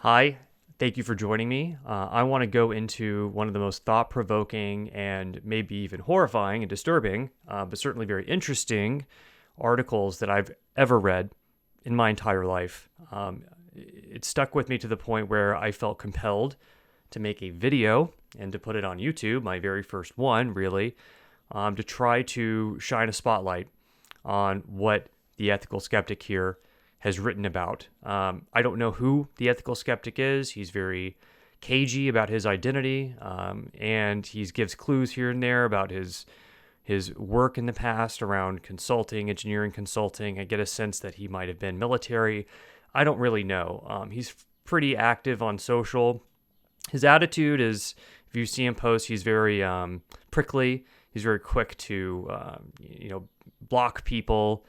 Hi, thank you for joining me. I want to go into one of the most thought-provoking and maybe even horrifying and disturbing, but certainly very interesting articles that I've ever read in my entire life. It stuck with me to the point where I felt compelled to make a video and to put it on YouTube, my very first one, really, to try to shine a spotlight on what the ethical skeptic here has written about. I don't know who the ethical skeptic is. He's very cagey about his identity, and he gives clues here and there about his work in the past around consulting, engineering consulting. I get a sense that he might have been military. I don't really know. He's pretty active on social. His attitude is, if you see him post, he's very prickly. He's very quick to, block people.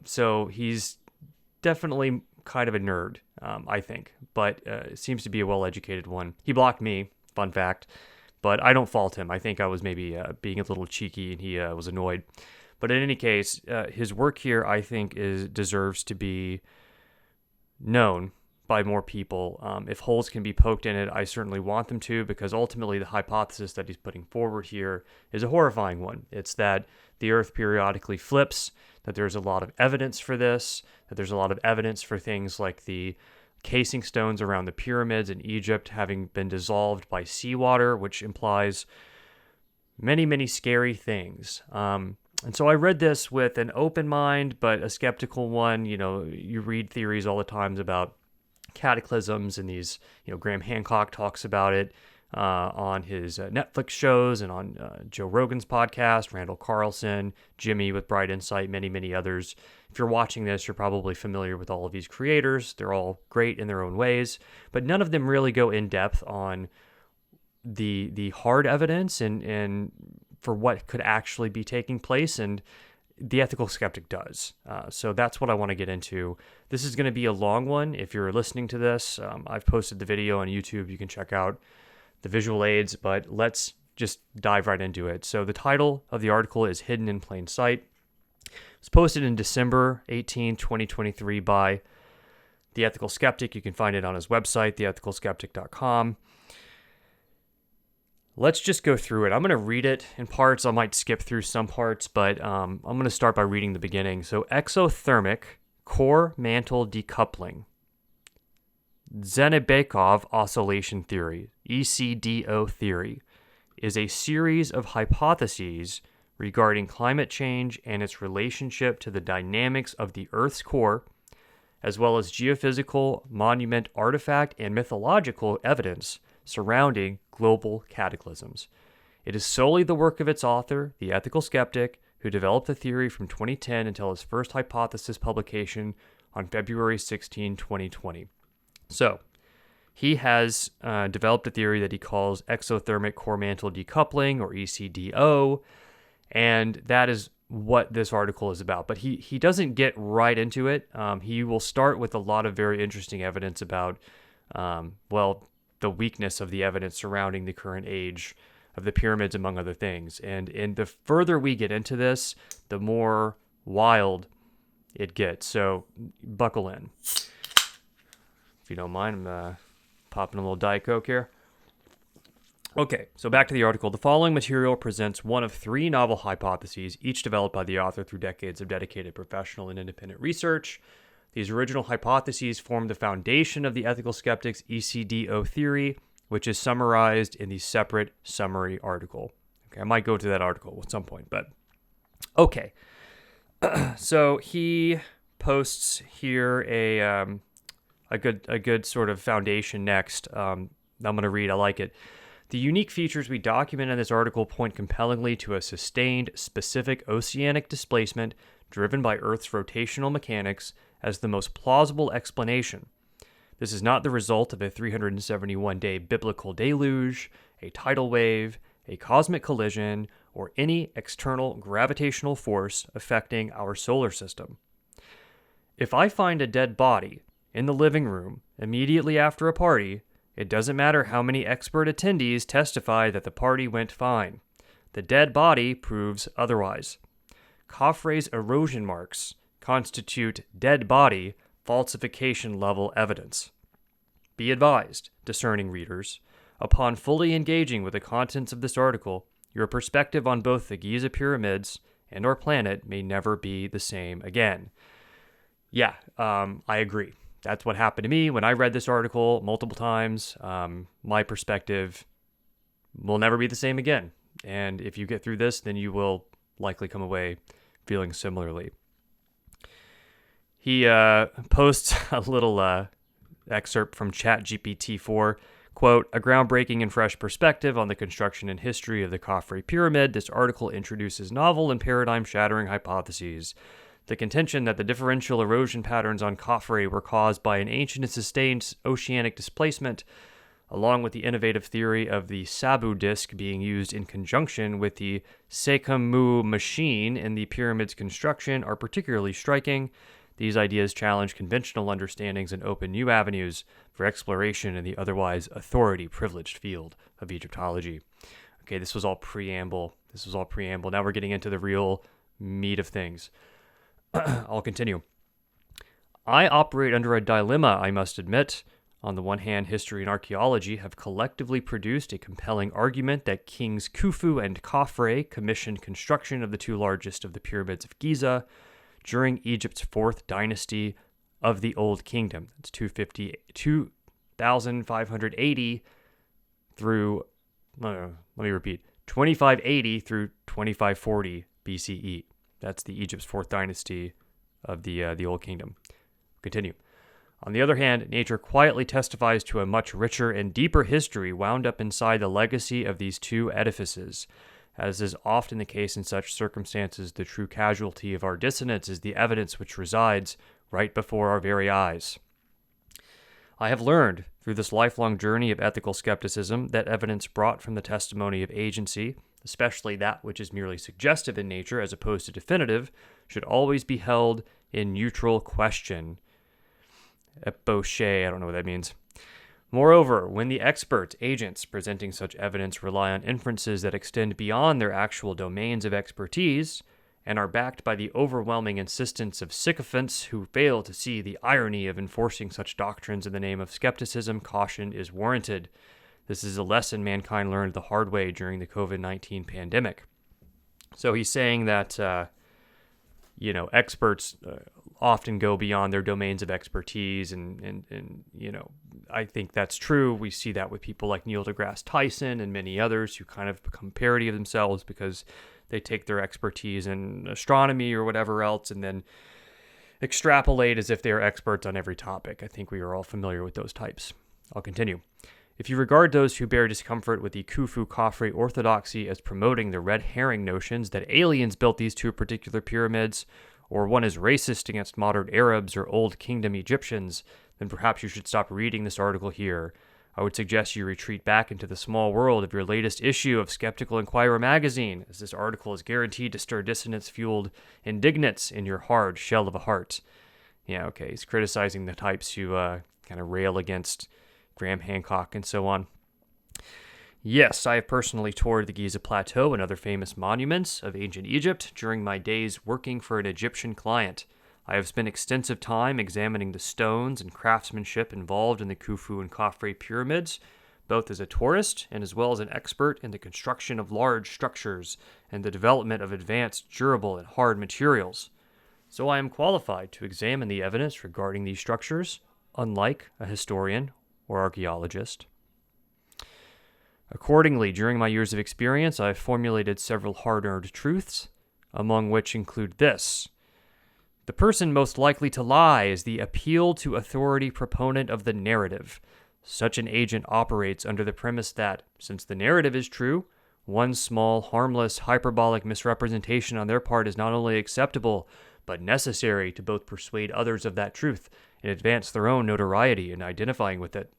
So he's definitely kind of a nerd, I think, but seems to be a well-educated one. He blocked me, fun fact, but I don't fault him. I think I was maybe being a little cheeky and he was annoyed. But in any case, his work here, I think, deserves to be known by more people. If holes can be poked in it, I certainly want them to, because ultimately the hypothesis that he's putting forward here is a horrifying one. It's that the Earth periodically flips, that there's a lot of evidence for this, that there's a lot of evidence for things like the casing stones around the pyramids in Egypt having been dissolved by seawater, which implies many, many scary things. And so I read this with an open mind, but a skeptical one. You know, you read theories all the times about cataclysms, and these, Graham Hancock talks about it on his Netflix shows and on Joe Rogan's podcast, Randall Carlson, Jimmy with Bright Insight, many, many others. If you're watching this, you're probably familiar with all of these creators. They're all great in their own ways, but none of them really go in depth on the hard evidence and for what could actually be taking place, and the ethical skeptic does. So that's what I want to get into. This is going to be a long one. If you're listening to this, I've posted the video on YouTube. You can check out the visual aids, but let's just dive right into it. So the title of the article is Hidden in Plain Sight. It was posted in December 18, 2023 by The Ethical Skeptic. You can find it on his website, theethicalskeptic.com. Let's just go through it. I'm going to read it in parts. I might skip through some parts, but I'm going to start by reading the beginning. So exothermic core mantle decoupling. Zenebekov oscillation theory, ECDO theory, is a series of hypotheses regarding climate change and its relationship to the dynamics of the Earth's core, as well as geophysical, monument, artifact, and mythological evidence surrounding global cataclysms. It is solely the work of its author, the ethical skeptic, who developed the theory from 2010 until his first hypothesis publication on February 16, 2020. So, he has developed a theory that he calls exothermic core mantle decoupling, or ECDO, and that is what this article is about. But he doesn't get right into it. He will start with a lot of very interesting evidence about, the weakness of the evidence surrounding the current age of the pyramids, among other things. And the further we get into this, the more wild it gets. So, buckle in. If you don't mind, I'm popping a little Diet Coke here. Okay, so back to the article. The following material presents one of three novel hypotheses, each developed by the author through decades of dedicated professional and independent research. These original hypotheses form the foundation of the ethical skeptic's ECDO theory, which is summarized in the separate summary article. Okay, I might go to that article at some point, but okay. So he posts here a good sort of foundation next. I'm going to read. I like it. The unique features we document in this article point compellingly to a sustained, specific oceanic displacement driven by Earth's rotational mechanics as the most plausible explanation. This is not the result of a 371-day biblical deluge, a tidal wave, a cosmic collision, or any external gravitational force affecting our solar system. If I find a dead body in the living room immediately after a party, it doesn't matter how many expert attendees testify that the party went fine. The dead body proves otherwise. Khafre's erosion marks constitute dead body falsification level evidence. Be advised, discerning readers, upon fully engaging with the contents of this article, your perspective on both the Giza pyramids and our planet may never be the same again. Yeah, I agree. That's what happened to me when I read this article multiple times. My perspective will never be the same again. And if you get through this, then you will likely come away feeling similarly. He posts a little excerpt from ChatGPT-4, quote, a groundbreaking and fresh perspective on the construction and history of the Khafre pyramid. This article introduces novel and paradigm-shattering hypotheses. The contention that the differential erosion patterns on Khafre were caused by an ancient and sustained oceanic displacement, along with the innovative theory of the Sabu Disk being used in conjunction with the Sekhememu machine in the pyramid's construction, are particularly striking. These ideas challenge conventional understandings and open new avenues for exploration in the otherwise authority-privileged field of Egyptology. Okay, this was all preamble. Now we're getting into the real meat of things. I'll continue. I operate under a dilemma, I must admit. On the one hand, history and archaeology have collectively produced a compelling argument that kings Khufu and Khafre commissioned construction of the two largest of the pyramids of Giza during Egypt's Fourth Dynasty of the Old Kingdom. That's 2580 through, let me repeat, 2580 through 2540 BCE. That's the Egypt's Fourth Dynasty of the Old Kingdom. Continue. On the other hand, nature quietly testifies to a much richer and deeper history wound up inside the legacy of these two edifices. As is often the case in such circumstances, the true casualty of our dissonance is the evidence which resides right before our very eyes. I have learned through this lifelong journey of ethical skepticism that evidence brought from the testimony of agency, especially that which is merely suggestive in nature as opposed to definitive, should always be held in neutral question. Epochet, I don't know what that means. Moreover, when the experts, agents presenting such evidence rely on inferences that extend beyond their actual domains of expertise and are backed by the overwhelming insistence of sycophants who fail to see the irony of enforcing such doctrines in the name of skepticism, caution is warranted. This is a lesson mankind learned the hard way during the COVID-19 pandemic. So he's saying that, experts often go beyond their domains of expertise, and I think that's true. We see that with people like Neil deGrasse Tyson and many others who kind of become parody of themselves because they take their expertise in astronomy or whatever else and then extrapolate as if they are experts on every topic. I think we are all familiar with those types. I'll continue. If you regard those who bear discomfort with the Khufu Khafre orthodoxy as promoting the red herring notions that aliens built these two particular pyramids, or one is racist against modern Arabs or Old Kingdom Egyptians, then perhaps you should stop reading this article here. I would suggest you retreat back into the small world of your latest issue of Skeptical Inquirer magazine, as this article is guaranteed to stir dissonance-fueled indignance in your hard shell of a heart. Yeah, okay, he's criticizing the types who kind of rail against Graham Hancock and so on. Yes, I have personally toured the Giza Plateau and other famous monuments of ancient Egypt during my days working for an Egyptian client. I have spent extensive time examining the stones and craftsmanship involved in the Khufu and Khafre pyramids, both as a tourist and as well as an expert in the construction of large structures and the development of advanced, durable, and hard materials. So I am qualified to examine the evidence regarding these structures, unlike a historian or archaeologist. Accordingly, during my years of experience, I have formulated several hard-earned truths, among which include this. The person most likely to lie is the appeal to authority proponent of the narrative. Such an agent operates under the premise that, since the narrative is true, one small, harmless, hyperbolic misrepresentation on their part is not only acceptable, but necessary to both persuade others of that truth and advance their own notoriety in identifying with it.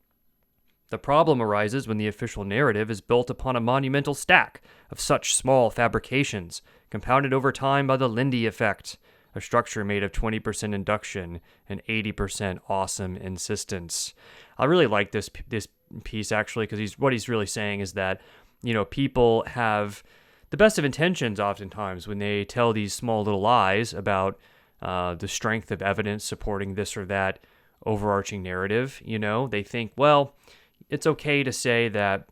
The problem arises when the official narrative is built upon a monumental stack of such small fabrications, compounded over time by the Lindy effect, a structure made of 20% induction and 80% awesome insistence. I really like this piece, actually, because what he's really saying is that, people have the best of intentions oftentimes when they tell these small little lies about the strength of evidence supporting this or that overarching narrative. They think, well, it's okay to say that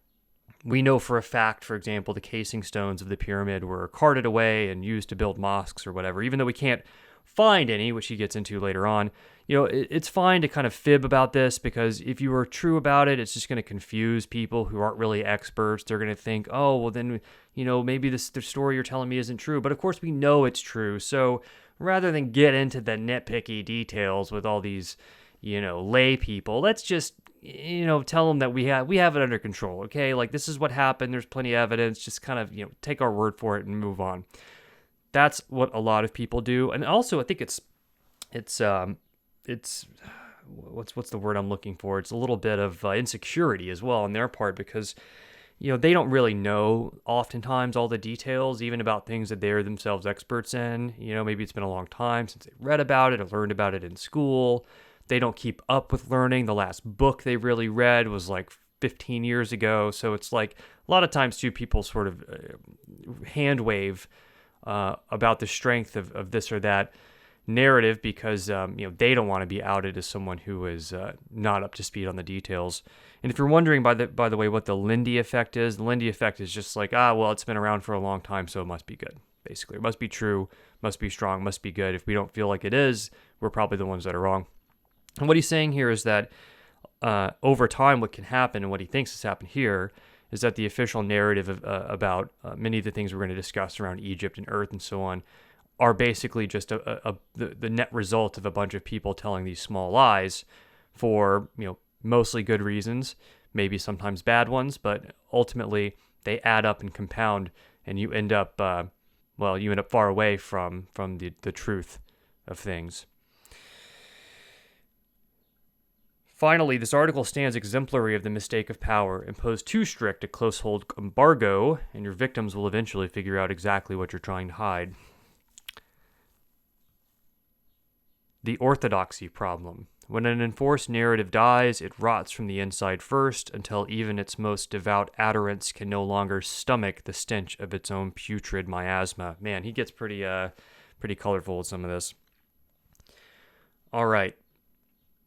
we know for a fact, for example, the casing stones of the pyramid were carted away and used to build mosques or whatever, even though we can't find any, which he gets into later on. It's fine to kind of fib about this, because if you are true about it, it's just going to confuse people who aren't really experts. They're going to think, oh, well then, maybe the story you're telling me isn't true. But of course we know it's true. So rather than get into the nitpicky details with all these, lay people, let's just, tell them that we have it under control. Okay. Like, this is what happened. There's plenty of evidence. Just kind of, take our word for it and move on. That's what a lot of people do. And also I think it's what's the word I'm looking for? It's a little bit of insecurity as well on their part, because they don't really know oftentimes all the details, even about things that they're themselves experts in. Maybe it's been a long time since they read about it or learned about it in school. They don't keep up with learning. The last book they really read was like 15 years ago. So it's like a lot of times too, people sort of hand wave about the strength of this or that narrative, because they don't want to be outed as someone who is not up to speed on the details. And if you're wondering, by the way, what the Lindy effect is, the Lindy effect is just like, well, it's been around for a long time, so it must be good. Basically, it must be true, must be strong, must be good. If we don't feel like it is, we're probably the ones that are wrong. And what he's saying here is that over time, what can happen, and what he thinks has happened here, is that the official narrative about many of the things we're going to discuss around Egypt and Earth and so on are basically just the net result of a bunch of people telling these small lies for, mostly good reasons, maybe sometimes bad ones, but ultimately they add up and compound, and you end up far away from the truth of things. Finally, this article stands exemplary of the mistake of power. Impose too strict a close hold embargo, and your victims will eventually figure out exactly what you're trying to hide. The orthodoxy problem. When an enforced narrative dies, it rots from the inside first, until even its most devout adherents can no longer stomach the stench of its own putrid miasma. Man, he gets pretty colorful with some of this. All right.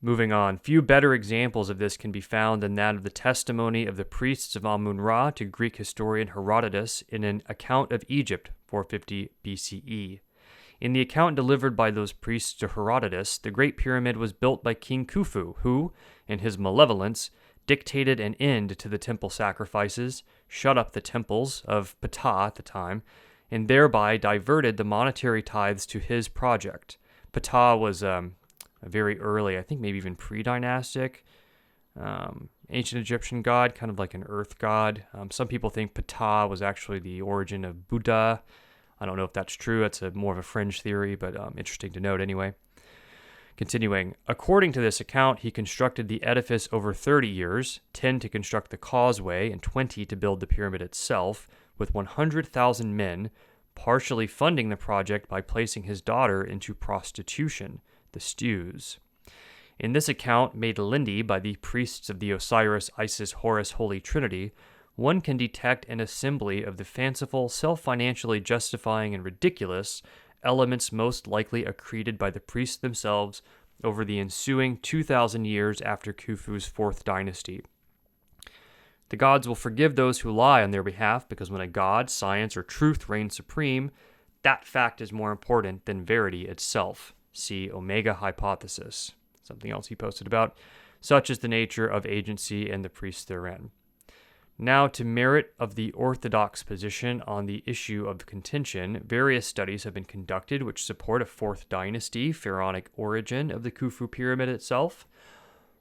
Moving on, few better examples of this can be found than that of the testimony of the priests of Amun-Ra to Greek historian Herodotus in an account of Egypt, 450 BCE. In the account delivered by those priests to Herodotus, the Great Pyramid was built by King Khufu, who, in his malevolence, dictated an end to the temple sacrifices, shut up the temples of Ptah at the time, and thereby diverted the monetary tithes to his project. Ptah was a very early, I think maybe even pre-dynastic, ancient Egyptian god, kind of like an earth god. Some people think Ptah was actually the origin of Buddha. I don't know if that's true. That's more of a fringe theory, but interesting to note anyway. Continuing, according to this account, he constructed the edifice over 30 years, 10 to construct the causeway and 20 to build the pyramid itself, with 100,000 men, partially funding the project by placing his daughter into prostitution, the stews. In this account, made Lindy by the priests of the Osiris, Isis, Horus Holy Trinity, one can detect an assembly of the fanciful, self-financially justifying and ridiculous elements most likely accreted by the priests themselves over the ensuing 2,000 years after Khufu's Fourth Dynasty. The gods will forgive those who lie on their behalf, because when a god, science, or truth reigns supreme, that fact is more important than verity itself. See Omega Hypothesis, something else he posted about. Such is the nature of agency and the priests therein. Now, to merit of the orthodox position on the issue of contention, various studies have been conducted which support a Fourth Dynasty pharaonic origin of the Khufu pyramid itself.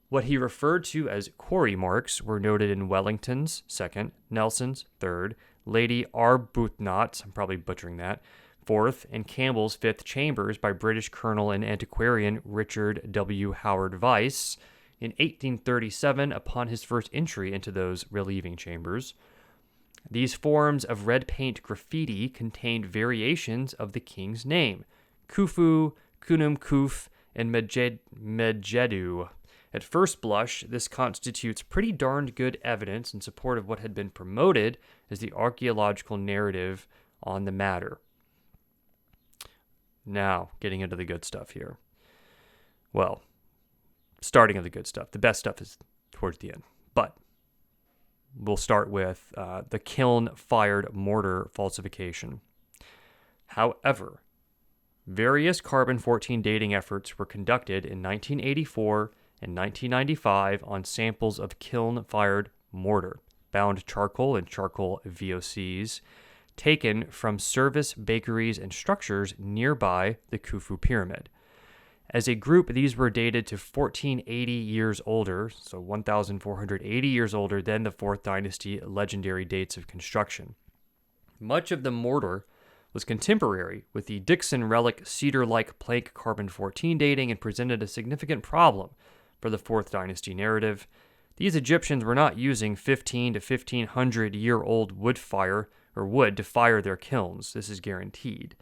What he referred to as quarry marks were noted in Wellington's, 2nd, Nelson's, 3rd, Lady Arbuthnot's, I'm probably butchering that, 4th, and Campbell's 5th chambers by British Colonel and antiquarian Richard W. Howard Vyse in 1837 upon his first entry into those relieving chambers. These forms of red paint graffiti contained variations of the king's name, Khufu, Khnum Khuf, and Medjedu. At first blush, this constitutes pretty darned good evidence in support of what had been promoted as the archaeological narrative on the matter. Now, getting into the good stuff here. Well, starting of the good stuff. The best stuff is towards the end. But we'll start with the kiln-fired mortar falsification. However, various carbon-14 dating efforts were conducted in 1984 and 1995 on samples of kiln-fired mortar, bound charcoal and charcoal VOCs, taken from service bakeries and structures nearby the Khufu pyramid. As a group, these were dated to 1480 years older, so 1,480 years older than the Fourth Dynasty legendary dates of construction. Much of the mortar was contemporary with the Dixon relic cedar-like plank carbon-14 dating and presented a significant problem for the Fourth Dynasty narrative. These Egyptians were not using 15 to 1500-year-old wood to fire their kilns. This is guaranteed.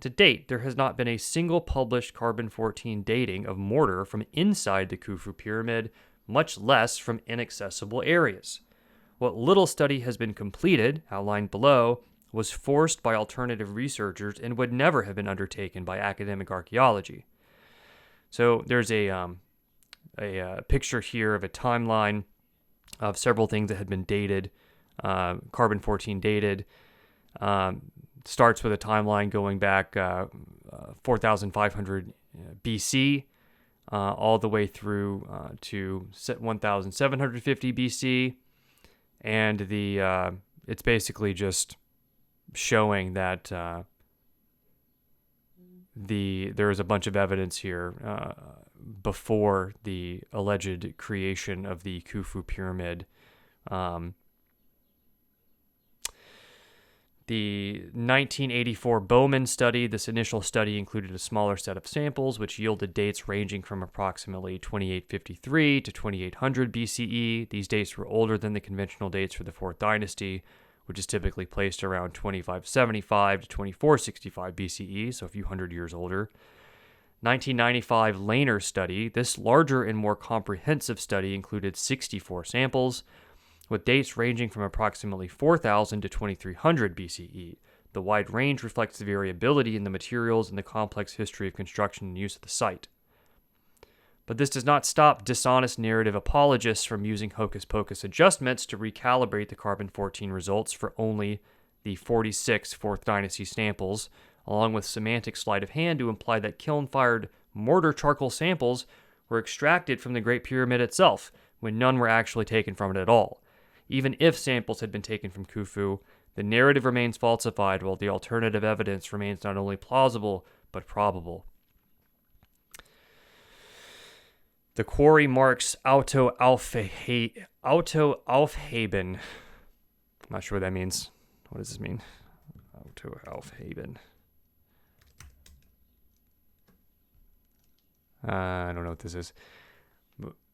To date, there has not been a single published carbon-14 dating of mortar from inside the Khufu pyramid, much less from inaccessible areas. What little study has been completed, outlined below, was forced by alternative researchers and would never have been undertaken by academic archaeology. So there's a picture here of a timeline of several things that had been dated, carbon-14 dated. Starts with a timeline going back 4,500 BC all the way through to 1,750 BC. And it's basically just showing that there is a bunch of evidence here before the alleged creation of the Khufu pyramid. The 1984 Bowman study, this initial study included a smaller set of samples, which yielded dates ranging from approximately 2853 to 2800 BCE. These dates were older than the conventional dates for the Fourth Dynasty, which is typically placed around 2575 to 2465 BCE, so a few hundred years older. 1995 Lehner study, this larger and more comprehensive study included 64 samples, with dates ranging from approximately 4000 to 2300 BCE. The wide range reflects the variability in the materials and the complex history of construction and use of the site. But this does not stop dishonest narrative apologists from using hocus-pocus adjustments to recalibrate the carbon-14 results for only the 46 Fourth Dynasty samples, along with semantic sleight of hand to imply that kiln-fired mortar charcoal samples were extracted from the Great Pyramid itself, when none were actually taken from it at all. Even if samples had been taken from Khufu, the narrative remains falsified while the alternative evidence remains not only plausible, but probable. The quarry marks Auto Aufheben. I'm not sure what that means. What does this mean? Auto Aufheben. I don't know what this is.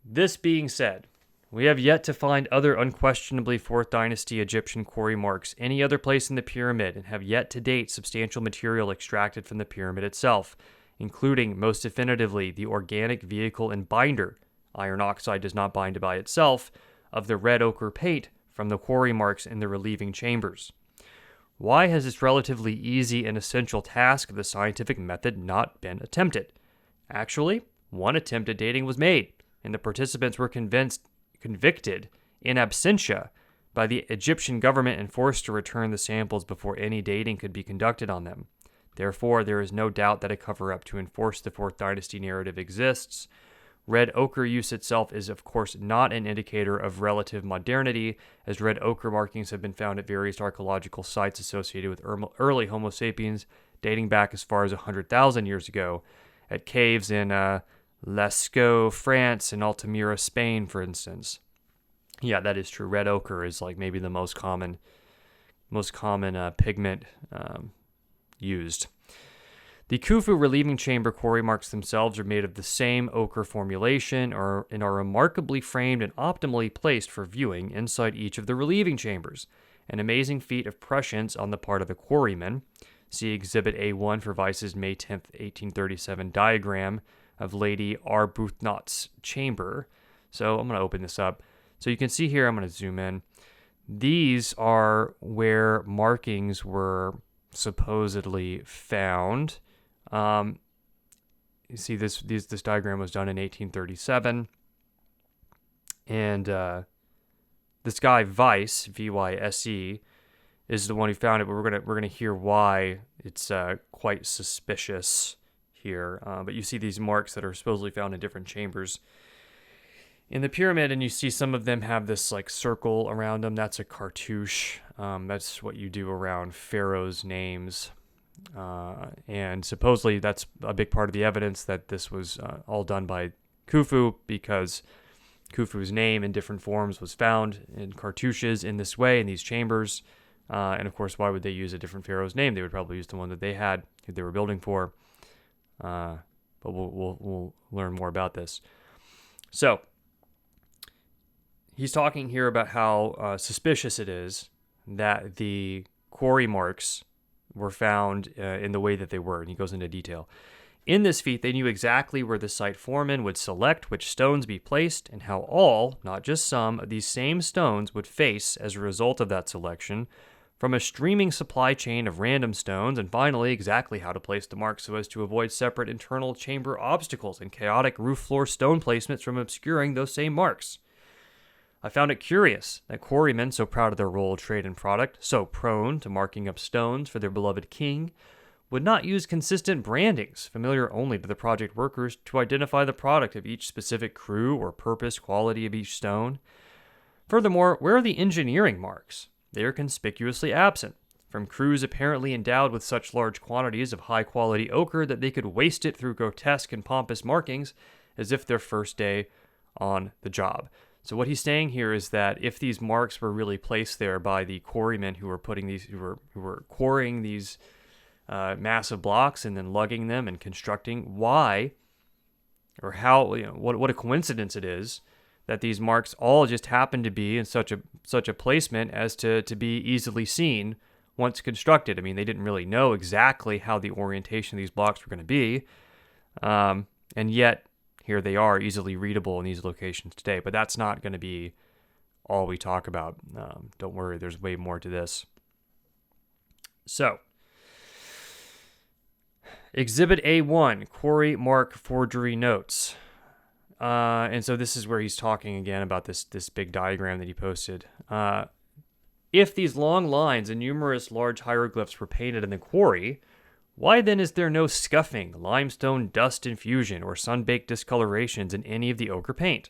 This being said, we have yet to find other unquestionably Fourth Dynasty Egyptian quarry marks any other place in the pyramid, and have yet to date substantial material extracted from the pyramid itself, including, most definitively, the organic vehicle and binder — iron oxide does not bind by itself — of the red ochre paint from the quarry marks in the relieving chambers. Why has this relatively easy and essential task of the scientific method not been attempted? Actually, one attempt at dating was made, and the participants were convicted in absentia by the Egyptian government and forced to return the samples before any dating could be conducted on them. Therefore, there is no doubt that a cover-up to enforce the Fourth Dynasty narrative exists. Red ochre use itself is, of course, not an indicator of relative modernity, as red ochre markings have been found at various archaeological sites associated with early Homo sapiens, dating back as far as 100,000 years ago, at caves in Lascaux, France, and Altamira, Spain, for instance. Yeah, that is true. Red ochre is like maybe the most common pigment used. The Khufu relieving chamber quarry marks themselves are made of the same ochre formulation and are remarkably framed and optimally placed for viewing inside each of the relieving chambers. An amazing feat of prescience on the part of the quarrymen. See Exhibit A1 for Vyse's May 10, 1837 diagram of Lady Arbuthnot's chamber. So I'm going to open this up. So you can see here, I'm going to zoom in. These are where markings were supposedly found. you see this diagram was done in 1837, and this guy Vyse, Vyse, is the one who found it. But we're gonna hear why it's quite suspicious here. But you see these marks that are supposedly found in different chambers in the pyramid, and you see some of them have this like circle around them. That's a cartouche. That's what you do around pharaohs' names. And supposedly that's a big part of the evidence that this was all done by Khufu, because Khufu's name in different forms was found in cartouches in this way, in these chambers. And of course, why would they use a different pharaoh's name? They would probably use the one that they had, who they were building for. But we'll learn more about this. So he's talking here about how suspicious it is that the quarry marks were found in the way that they were, and he goes into detail. In this feat, they knew exactly where the site foreman would select which stones be placed, and how all, not just some, of these same stones would face as a result of that selection from a streaming supply chain of random stones, and finally exactly how to place the marks so as to avoid separate internal chamber obstacles and chaotic roof floor stone placements from obscuring those same marks. I found it curious that quarrymen, so proud of their role, trade, and product, so prone to marking up stones for their beloved king, would not use consistent brandings, familiar only to the project workers, to identify the product of each specific crew or purpose quality of each stone. Furthermore, where are the engineering marks? They are conspicuously absent from crews apparently endowed with such large quantities of high-quality ochre that they could waste it through grotesque and pompous markings as if their first day on the job. So what he's saying here is that if these marks were really placed there by the quarrymen who were quarrying these massive blocks and then lugging them and constructing, why or how, what a coincidence it is that these marks all just happen to be in such a placement as to be easily seen once constructed. I mean, they didn't really know exactly how the orientation of these blocks were going to be, and yet here they are, easily readable in these locations today. But that's not going to be all we talk about. Don't worry, there's way more to this. So, Exhibit A1, Quarry Mark Forgery Notes. And so this is where he's talking again about this big diagram that he posted. If these long lines and numerous large hieroglyphs were painted in the quarry, why then is there no scuffing, limestone dust infusion, or sun-baked discolorations in any of the ochre paint?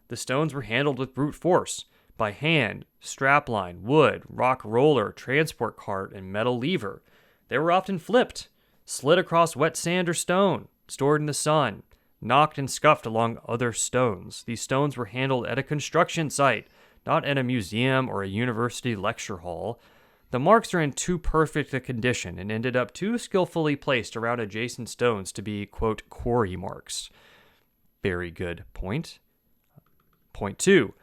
The stones were handled with brute force, by hand, strapline, wood, rock roller, transport cart, and metal lever. They were often flipped, slid across wet sand or stone, stored in the sun, knocked and scuffed along other stones. These stones were handled at a construction site, not at a museum or a university lecture hall. The marks are in too perfect a condition and ended up too skillfully placed around adjacent stones to be, quote, quarry marks. Very good point. Point 2.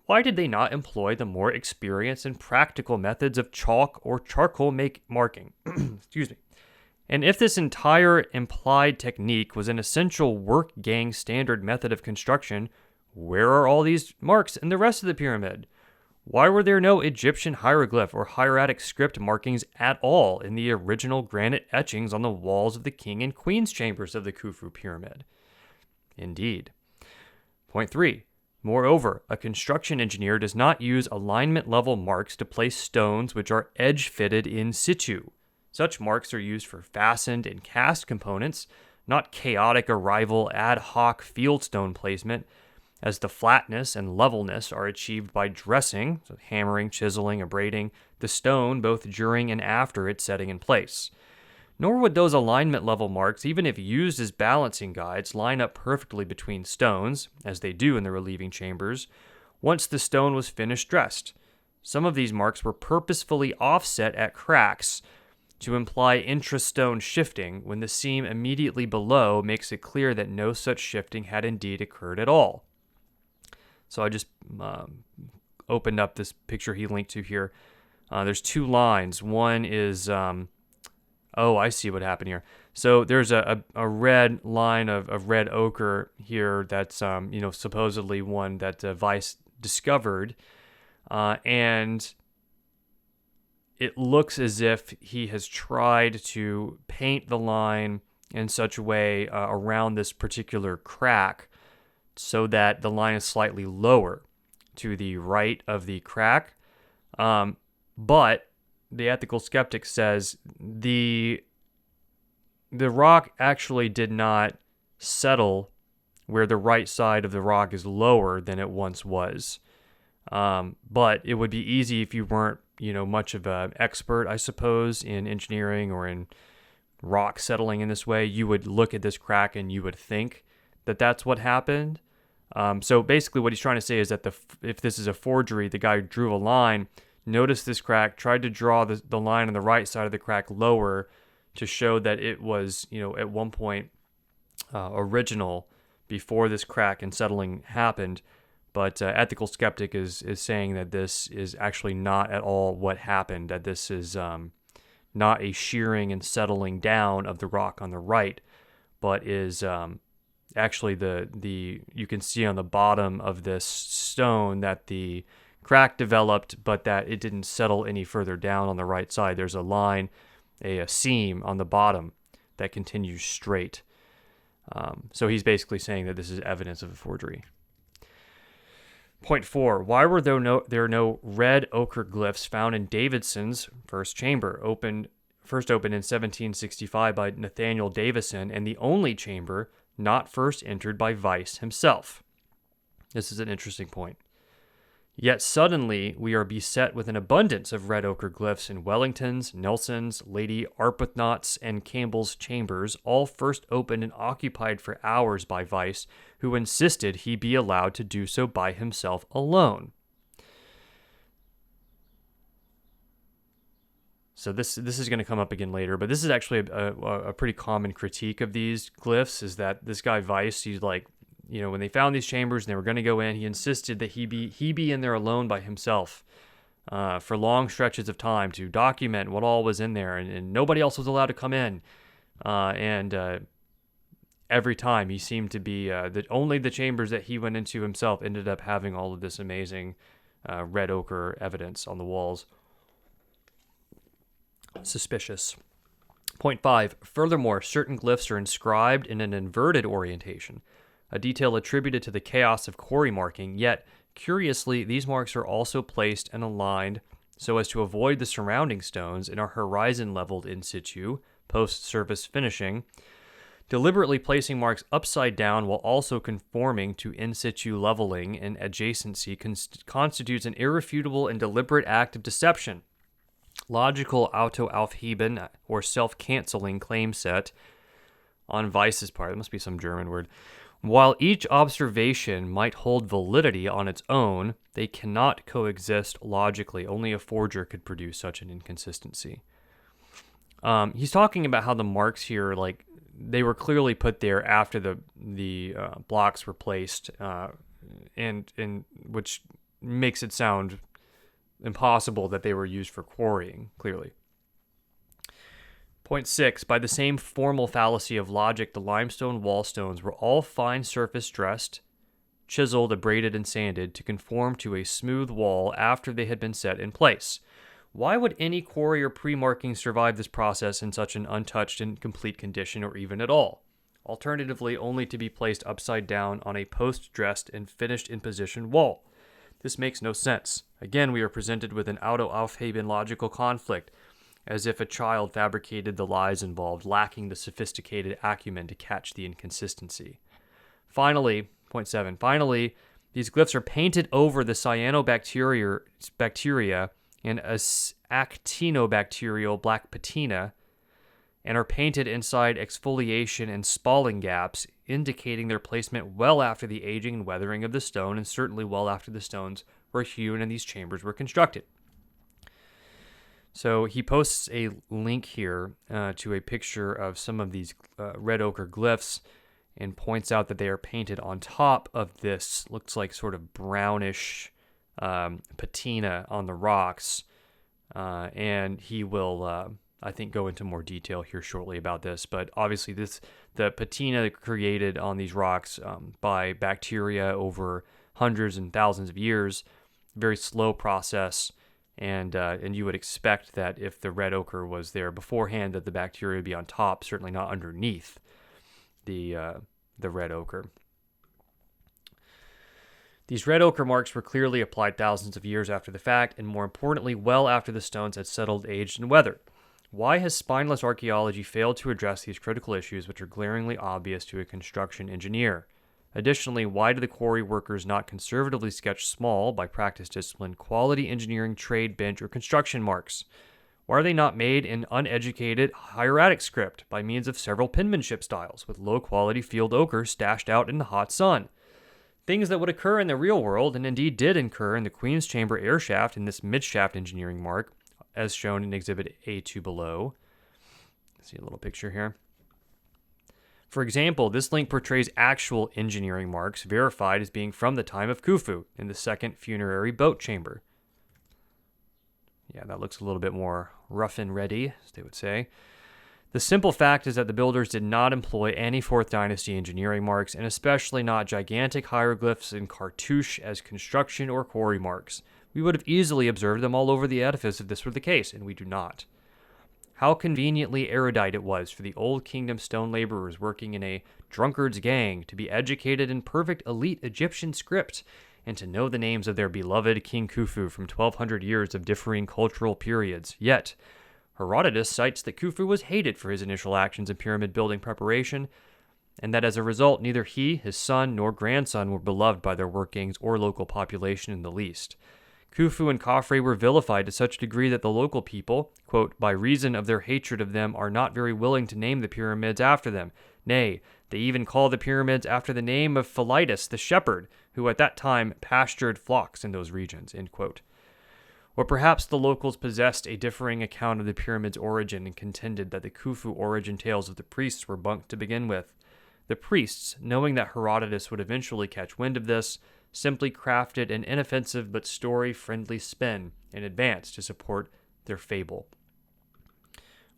Why did they not employ the more experienced and practical methods of chalk or charcoal marking? Excuse me. And if this entire implied technique was an essential work gang standard method of construction, where are all these marks in the rest of the pyramid? Why were there no Egyptian hieroglyph or hieratic script markings at all in the original granite etchings on the walls of the king and queen's chambers of the Khufu pyramid? Indeed. Point 3. Moreover, a construction engineer does not use alignment level marks to place stones which are edge fitted in situ. Such marks are used for fastened and cast components, not chaotic arrival ad hoc fieldstone placement, as the flatness and levelness are achieved by dressing, so hammering, chiseling, abrading, the stone both during and after its setting in place. Nor would those alignment level marks, even if used as balancing guides, line up perfectly between stones, as they do in the relieving chambers, once the stone was finished dressed. Some of these marks were purposefully offset at cracks to imply intra-stone shifting, when the seam immediately below makes it clear that no such shifting had indeed occurred at all. So I just opened up this picture he linked to here. There's two lines. One is, I see what happened here. So there's a red line of red ochre here that's, supposedly one that Vyse discovered. And it looks as if he has tried to paint the line in such a way around this particular crack so that the line is slightly lower to the right of the crack. But the ethical skeptic says the rock actually did not settle where the right side of the rock is lower than it once was. But it would be easy if you weren't, much of an expert, I suppose, in engineering or in rock settling in this way. You would look at this crack and you would think that that's what happened. So basically what he's trying to say is that if this is a forgery, the guy drew a line, noticed this crack, tried to draw the line on the right side of the crack lower to show that it was, at one point original before this crack and settling happened. But ethical skeptic is saying that this is actually not at all what happened, that this is not a shearing and settling down of the rock on the right, but is actually you can see on the bottom of this stone that the crack developed, but that it didn't settle any further down on the right side. There's a line, a seam on the bottom that continues straight. So he's basically saying that this is evidence of a forgery. Point 4. Why were there no red ochre glyphs found in Davidson's first chamber, first opened in 1765 by Nathaniel Davison, and the only chamber not first entered by Vyse himself? This is an interesting point. Yet suddenly we are beset with an abundance of red ochre glyphs in Wellington's, Nelson's, Lady Arbuthnot's, and Campbell's chambers, all first opened and occupied for hours by Vyse, who insisted he be allowed to do so by himself alone. So this is going to come up again later, but this is actually a pretty common critique of these glyphs, is that this guy Vyse, he's like, when they found these chambers and they were going to go in, he insisted that he be in there alone by himself for long stretches of time to document what all was in there, and nobody else was allowed to come in. And every time he seemed to be that only the chambers that he went into himself ended up having all of this amazing red ochre evidence on the walls. Suspicious. Point 5. Furthermore, certain glyphs are inscribed in an inverted orientation, a detail attributed to the chaos of quarry marking, yet, curiously, these marks are also placed and aligned so as to avoid the surrounding stones and are horizon leveled in situ, post-surface finishing. Deliberately placing marks upside down while also conforming to in situ leveling and adjacency constitutes an irrefutable and deliberate act of deception. Logical Autoaufheben, or self-canceling claim set on Vyse's part. That must be some German word. While each observation might hold validity on its own, they cannot coexist logically. Only a forger could produce such an inconsistency. He's talking about how the marks here, like, they were clearly put there after the blocks were placed, and which makes it sound impossible that they were used for quarrying, clearly. Point 6. By the same formal fallacy of logic, the limestone wall stones were all fine surface dressed, chiseled, abraded, and sanded to conform to a smooth wall after they had been set in place. Why would any quarry or pre-marking survive this process in such an untouched and complete condition, or even at all? Alternatively, only to be placed upside down on a post-dressed and finished in position wall. This makes no sense. Again, we are presented with an Autoaufheben logical conflict, as if a child fabricated the lies involved, lacking the sophisticated acumen to catch the inconsistency. Finally, point 7. Finally, these glyphs are painted over the cyanobacteria and actinobacterial black patina, and are painted inside exfoliation and spalling gaps, indicating their placement well after the aging and weathering of the stone, and certainly well after the stones were hewn and these chambers were constructed. So he posts a link here to a picture of some of these red ochre glyphs and points out that they are painted on top of this, looks like sort of brownish patina on the rocks. And he will, I think, go into more detail here shortly about this. But obviously the patina created on these rocks by bacteria over hundreds and thousands of years, very slow process. And you would expect that if the red ochre was there beforehand, that the bacteria would be on top, certainly not underneath. the red ochre. These red ochre marks were clearly applied thousands of years after the fact, and more importantly, well after the stones had settled, aged, and weathered. Why has spineless archaeology failed to address these critical issues which are glaringly obvious to a construction engineer? Additionally, why do the quarry workers not conservatively sketch small, by practice discipline, quality engineering trade bench or construction marks? Why are they not made in uneducated hieratic script by means of several penmanship styles with low-quality field ochre stashed out in the hot sun? Things that would occur in the real world, and indeed did occur in the Queen's Chamber air shaft in this midshaft engineering mark, as shown in Exhibit A2 below. See a little picture here. For example, this link portrays actual engineering marks verified as being from the time of Khufu in the second funerary boat chamber. Yeah, that looks a little bit more rough and ready, as they would say. The simple fact is that the builders did not employ any Fourth Dynasty engineering marks, and especially not gigantic hieroglyphs in cartouche as construction or quarry marks. We would have easily observed them all over the edifice if this were the case, and we do not. How conveniently erudite it was for the Old Kingdom stone laborers working in a drunkard's gang to be educated in perfect elite Egyptian script, and to know the names of their beloved King Khufu from 1,200 years of differing cultural periods. Yet, Herodotus cites that Khufu was hated for his initial actions in pyramid building preparation, and that as a result, neither he, his son, nor grandson were beloved by their work gangs or local population in the least. Khufu and Khafre were vilified to such a degree that the local people, quote, by reason of their hatred of them, are not very willing to name the pyramids after them. Nay, they even call the pyramids after the name of Philetus the shepherd, who at that time pastured flocks in those regions, end quote. Or perhaps the locals possessed a differing account of the pyramid's origin and contended that the Khufu origin tales of the priests were bunk to begin with. The priests, knowing that Herodotus would eventually catch wind of this, simply crafted an inoffensive but story-friendly spin in advance to support their fable.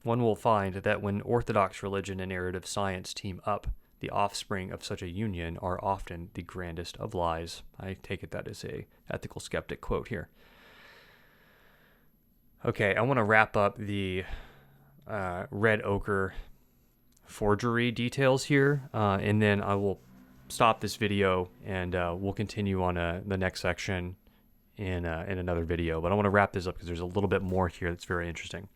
One will find that when orthodox religion and narrative science team up, the offspring of such a union are often the grandest of lies. I take it that is a Ethical Skeptic quote here. Okay, I want to wrap up the red ochre forgery details here, and then I will stop this video and we'll continue on the next section in another video. But I want to wrap this up because there's a little bit more here that's very interesting.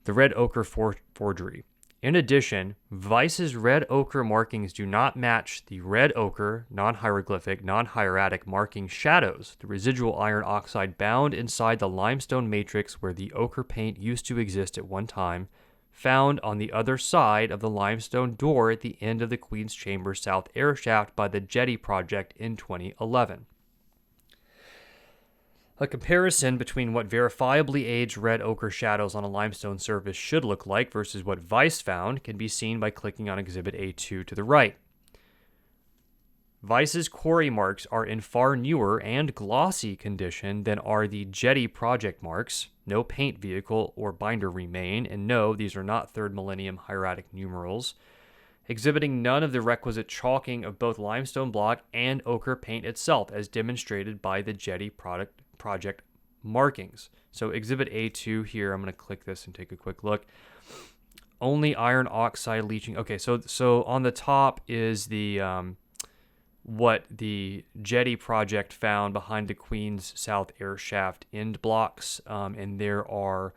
The red ochre forgery. In addition, Vyse's red ochre markings do not match the red ochre, non-hieroglyphic, non-hieratic marking shadows, the residual iron oxide bound inside the limestone matrix where the ochre paint used to exist at one time, found on the other side of the limestone door at the end of the Queen's Chamber South air shaft by the Jetty project in 2011. A comparison between what verifiably aged red ochre shadows on a limestone surface should look like versus what Vyse found can be seen by clicking on Exhibit A2 to the right. Vyse's quarry marks are in far newer and glossy condition than are the Jetty project marks. No paint vehicle or binder remain, and no, these are not 3rd millennium hieratic numerals, exhibiting none of the requisite chalking of both limestone block and ochre paint itself, as demonstrated by the Jetty project markings. So Exhibit A2 here, I'm going to click this and take a quick look. Only iron oxide leaching. Okay, so on the top is the what the Jetty project found behind the Queen's South air shaft end blocks, and there are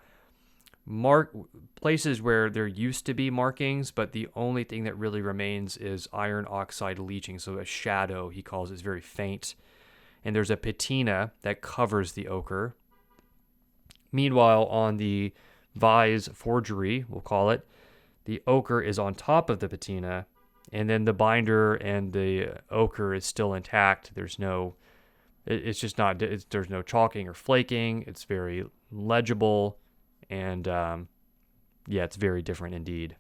places where there used to be markings, but the only thing that really remains is iron oxide leaching. So a shadow, he calls it, is very faint. And there's a patina that covers the ochre. Meanwhile, on the Vyse forgery, we'll call it, the ochre is on top of the patina, and then the binder and the ochre is still intact. There's no chalking or flaking. It's very legible, and it's very different indeed.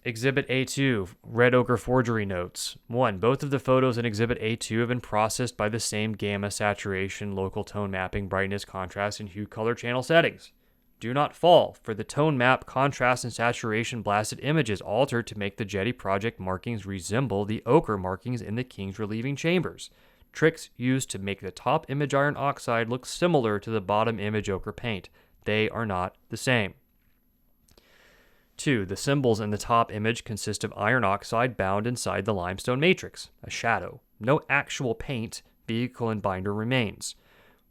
Exhibit A2, red ochre forgery notes. 1. Both of the photos in Exhibit A2 have been processed by the same gamma, saturation, local tone mapping, brightness, contrast, and hue color channel settings. Do not fall, for the tone map, contrast, and saturation blasted images altered to make the Jetty project markings resemble the ochre markings in the King's relieving chambers. Tricks used to make the top image iron oxide look similar to the bottom image ochre paint. They are not the same. 2. The symbols in the top image consist of iron oxide bound inside the limestone matrix, a shadow. No actual paint, vehicle, and binder remains.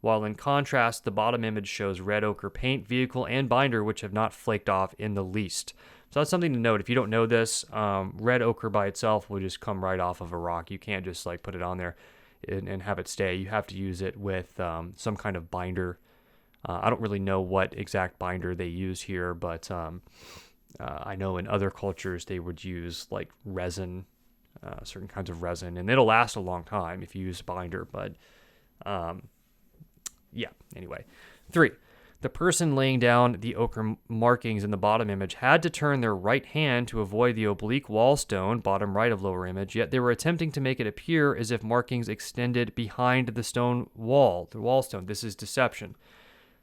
While in contrast, the bottom image shows red ochre paint, vehicle, and binder which have not flaked off in the least. So that's something to note. If you don't know this, red ochre by itself will just come right off of a rock. You can't just like put it on there and have it stay. You have to use it with some kind of binder. I don't really know what exact binder they use here, but I know in other cultures they would use like resin, certain kinds of resin, and it'll last a long time if you use binder. But yeah, anyway. 3. The person laying down the ochre markings in the bottom image had to turn their right hand to avoid the oblique wall stone, bottom right of lower image, yet they were attempting to make it appear as if markings extended behind the stone wall, the wall stone. This is deception.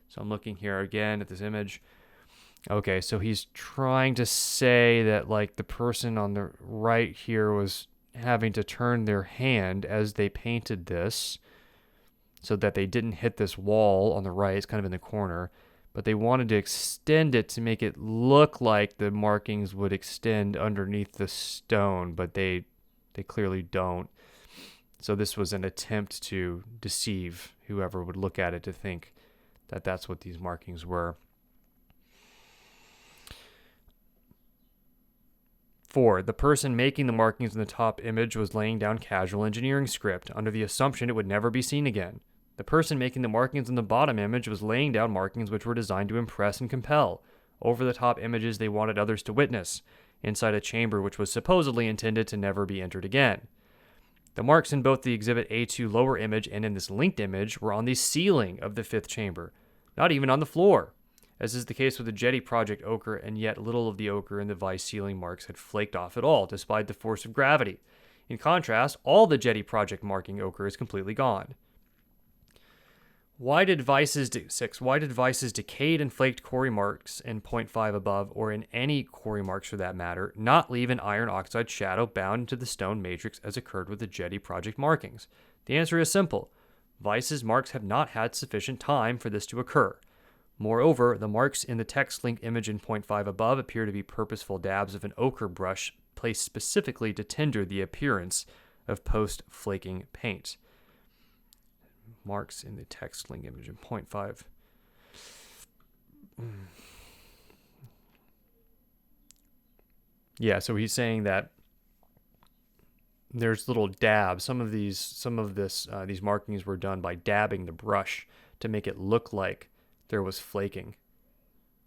So I'm looking here again at this image. Okay, so he's trying to say that like the person on the right here was having to turn their hand as they painted this so that they didn't hit this wall on the right. It's kind of in the corner, but they wanted to extend it to make it look like the markings would extend underneath the stone, but they clearly don't. So this was an attempt to deceive whoever would look at it to think that that's what these markings were. 4. The person making the markings in the top image was laying down casual engineering script under the assumption it would never be seen again. The person making the markings in the bottom image was laying down markings which were designed to impress and compel. Over the top images they wanted others to witness, inside a chamber which was supposedly intended to never be entered again. The marks in both the Exhibit A2 lower image and in this linked image were on the ceiling of the fifth chamber, not even on the floor, as is the case with the Jetty Project ochre, and yet little of the ochre in the Vyse ceiling marks had flaked off at all, despite the force of gravity. In contrast, all the Jetty Project marking ochre is completely gone. Why did Vyse's decayed and flaked quarry marks in 0.5 above, or in any quarry marks for that matter, not leave an iron oxide shadow bound into the stone matrix as occurred with the Jetty Project markings? The answer is simple. Vyse's marks have not had sufficient time for this to occur. Moreover, the marks in the text-linked image in 0.5 above appear to be purposeful dabs of an ochre brush placed specifically to tender the appearance of post-flaking paint. Marks in the text-linked image in 0.5. Yeah, so he's saying that there's little dabs. Some of these markings were done by dabbing the brush to make it look like there was flaking.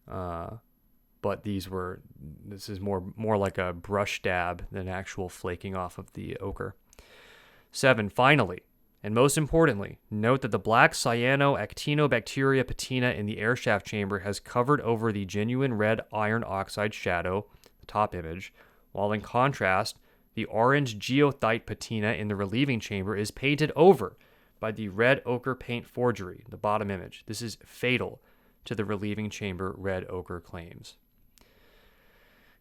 But this is more like a brush dab than actual flaking off of the ochre. 7. Finally, and most importantly, note that the black cyanoactinobacteria patina in the airshaft chamber has covered over the genuine red iron oxide shadow, the top image, while in contrast, the orange geothite patina in the relieving chamber is painted over by the red ochre paint forgery, the bottom image. This is fatal to the relieving chamber red ochre claims.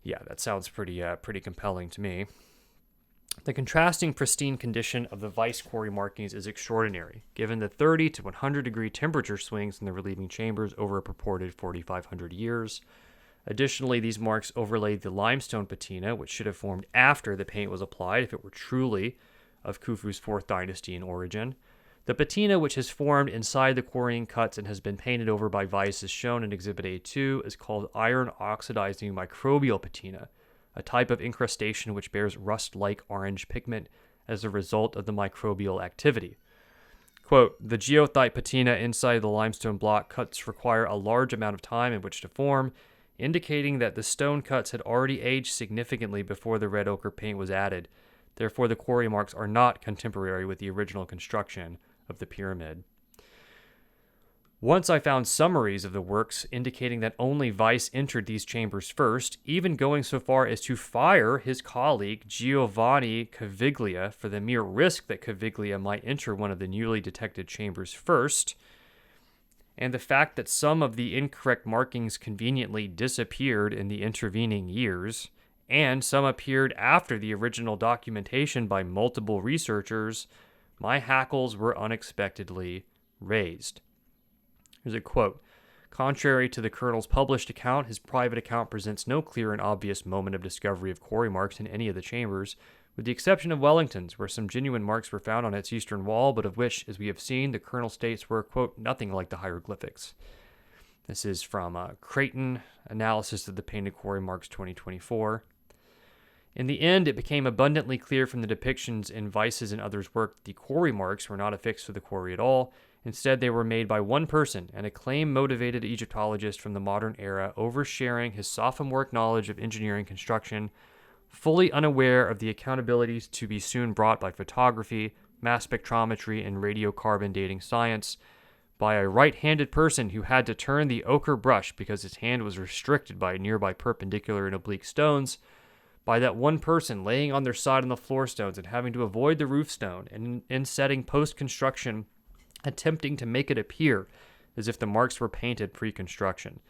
Yeah, that sounds pretty compelling to me. The contrasting pristine condition of the Vyse quarry markings is extraordinary, given the 30 to 100 degree temperature swings in the relieving chambers over a purported 4,500 years. Additionally, these marks overlaid the limestone patina, which should have formed after the paint was applied if it were truly of Khufu's Fourth Dynasty in origin. The patina, which has formed inside the quarrying cuts and has been painted over by Vyse as shown in Exhibit A2, is called iron oxidizing microbial patina, a type of incrustation which bears rust-like orange pigment as a result of the microbial activity. Quote, the geothite patina inside the limestone block cuts require a large amount of time in which to form, indicating that the stone cuts had already aged significantly before the red ochre paint was added. Therefore, the quarry marks are not contemporary with the original construction of the pyramid. Once I found summaries of the works indicating that only Vyse entered these chambers first, even going so far as to fire his colleague Giovanni Caviglia for the mere risk that Caviglia might enter one of the newly detected chambers first, and the fact that some of the incorrect markings conveniently disappeared in the intervening years, and some appeared after the original documentation by multiple researchers, my hackles were unexpectedly raised. Here's a quote. Contrary to the Colonel's published account, his private account presents no clear and obvious moment of discovery of quarry marks in any of the chambers, with the exception of Wellington's, where some genuine marks were found on its eastern wall, but of which, as we have seen, the Colonel states were, quote, nothing like the hieroglyphics. This is from Creighton, Analysis of the Painted Quarry Marks 2024. In the end, it became abundantly clear from the depictions in Vyse's and others' work that the quarry marks were not affixed to the quarry at all. Instead, they were made by one person, an acclaim-motivated Egyptologist from the modern era, oversharing his sophomoric knowledge of engineering construction, fully unaware of the accountabilities to be soon brought by photography, mass spectrometry, and radiocarbon dating science, by a right-handed person who had to turn the ochre brush because his hand was restricted by nearby perpendicular and oblique stones, by that one person laying on their side on the floor stones and having to avoid the roof stone, and in setting post-construction, attempting to make it appear as if the marks were painted pre-construction.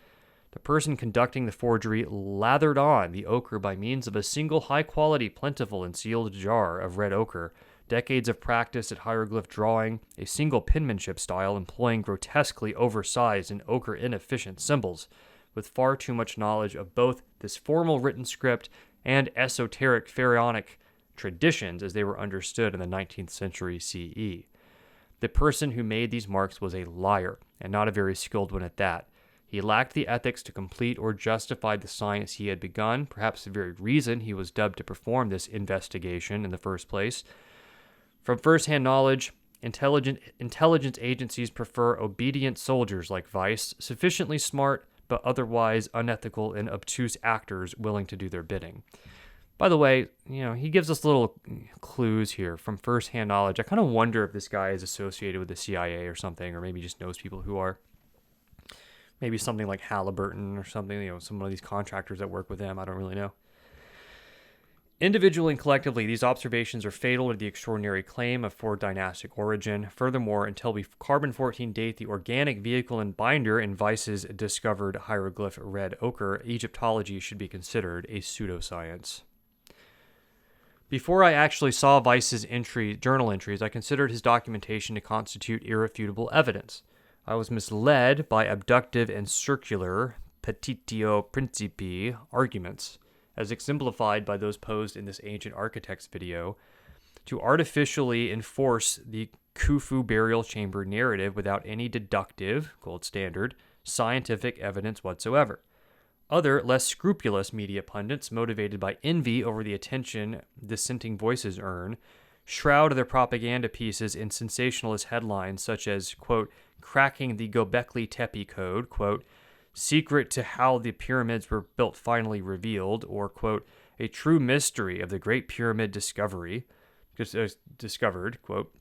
The person conducting the forgery lathered on the ochre by means of a single high-quality, plentiful, and sealed jar of red ochre, decades of practice at hieroglyph drawing, a single penmanship style employing grotesquely oversized and ochre inefficient symbols, with far too much knowledge of both this formal written script and esoteric pharaonic traditions as they were understood in the 19th century CE. The person who made these marks was a liar, and not a very skilled one at that. He lacked the ethics to complete or justify the science he had begun, perhaps the very reason he was dubbed to perform this investigation in the first place. From first-hand knowledge, intelligence agencies prefer obedient soldiers like Vyse, sufficiently smart but otherwise unethical and obtuse actors willing to do their bidding. By the way, he gives us little clues here from first-hand knowledge. I kind of wonder if this guy is associated with the CIA or something, or maybe just knows people who are. Maybe something like Halliburton or something, some of these contractors that work with him. I don't really know. Individually and collectively, these observations are fatal to the extraordinary claim of Fourth Dynastic origin. Furthermore, until we carbon-14 date the organic vehicle and binder in Vyse's discovered hieroglyph red ochre, Egyptology should be considered a pseudoscience. Before I actually saw Vyse's journal entries, I considered his documentation to constitute irrefutable evidence. I was misled by abductive and circular petitio principii arguments, as exemplified by those posed in this ancient architect's video, to artificially enforce the Khufu burial chamber narrative without any deductive, gold standard, scientific evidence whatsoever. Other, less scrupulous media pundits, motivated by envy over the attention dissenting voices earn, shroud their propaganda pieces in sensationalist headlines such as, quote, cracking the Göbekli Tepe code, quote, secret to how the pyramids were built finally revealed, or, quote, a true mystery of the Great Pyramid discovered, quote.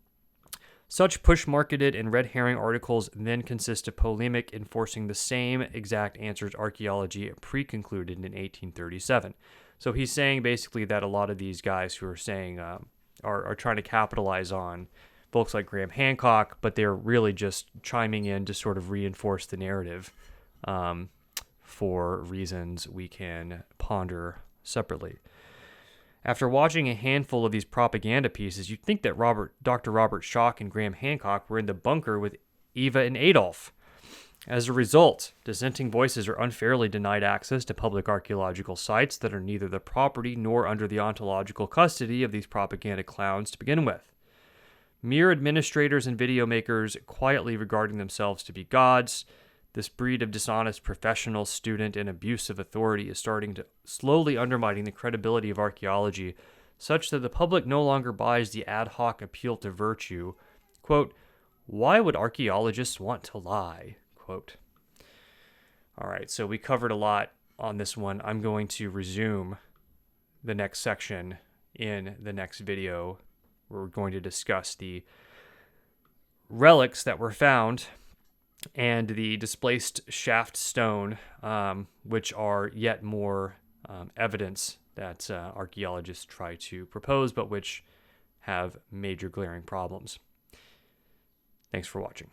Such push-marketed and red herring articles then consist of polemic enforcing the same exact answers archaeology pre-concluded in 1837. So he's saying basically that a lot of these guys who are saying are trying to capitalize on folks like Graham Hancock, but they're really just chiming in to sort of reinforce the narrative for reasons we can ponder separately. After watching a handful of these propaganda pieces, you'd think that Dr. Robert Schoch and Graham Hancock were in the bunker with Eva and Adolf. As a result, dissenting voices are unfairly denied access to public archaeological sites that are neither the property nor under the ontological custody of these propaganda clowns to begin with. Mere administrators and video makers quietly regarding themselves to be gods, this breed of dishonest professional, student, and abuse of authority is starting to slowly undermining the credibility of archaeology, such that the public no longer buys the ad hoc appeal to virtue. Quote, why would archaeologists want to lie? Quote. All right, so we covered a lot on this one. I'm going to resume the next section in the next video. We're going to discuss the relics that were found and the displaced shaft stone, which are yet more evidence that archaeologists try to propose, but which have major glaring problems. Thanks for watching.